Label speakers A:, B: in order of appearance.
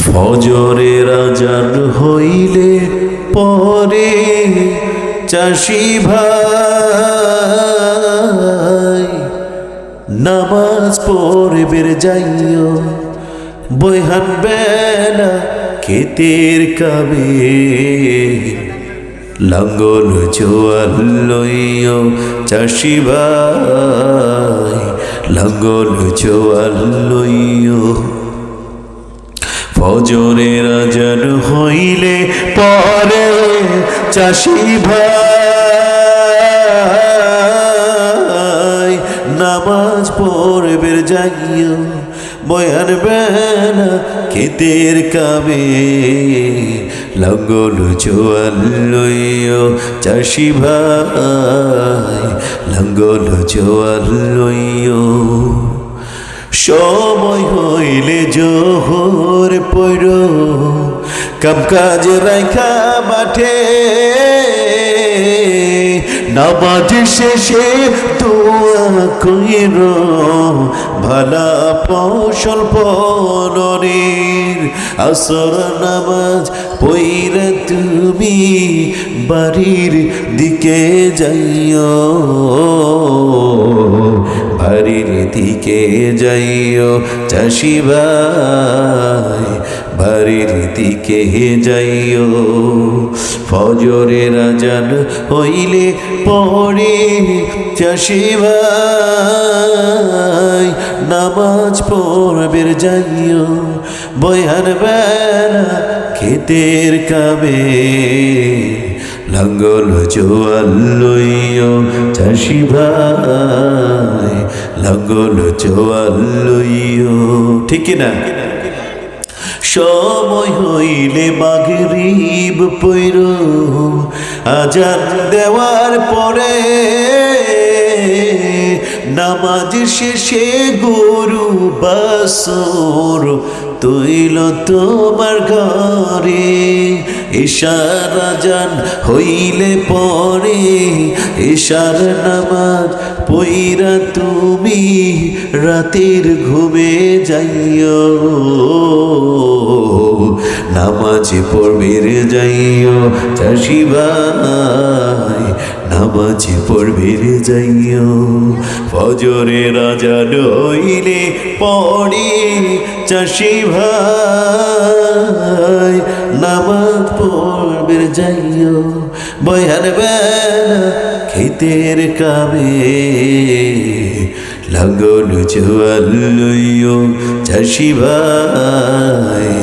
A: ফজরের আজান হইলে পরে চাষি ভাই নামাজ পড়বের যাইও বৈহান বেলা ক্ষেতের কাবে লাঙ্গল জোয়াল লইও চাষি ভাই লাঙ্গল জোয়াল লইও ফজরের আজান হইলে পরে চাষি ভাই নামাজ পড়বের যাইও বয়ান বেলা ক্ষেতের কাবে লাঙ্গল জোয়াল লইও চাষি ভাই লাঙ্গল জোয়াল লইও সময় হইলে জোহর পড় কাম কাজ রাইখা মাঠে নামাজ শেষে দোয়া কইর ভালা ফসল ফলনের আসর নামাজ পইরা তুমি বাড়ির দিকে যাইও বাড়ির দিকে যাইও চাষি ভাই বাড়ির দিকে যাইও ফজরের আজান হইলে পরে চাষি ভাই নামাজ পড়বের যাইও বয়ান বেলা ক্ষেতের কাবে লাঙ্গল জোয়াল লইও চাষি ভাই লাঙ্গল জোয়াল লইও ঠিক না সময় হইলে মাগরিব পইর আজান দেওয়ার পরে নামাজ শেষে গরু বাছুর তৈল তোমার ঘরে ইশার আজান হইলে পরে ইশার নামাজ পইরা তুমি রাতের ঘুমে যাইও নামাজ পড়বের যাইও চাষি ভাই নামাজ পড়বের যাইও ফজরের আজান হইলে পড়ে চাষি ভাই নামাজ পড়বের যাইও বয়ান বেলা ক্ষেতের কাবে লাঙ্গল জোয়াল লইও চাষি ভাই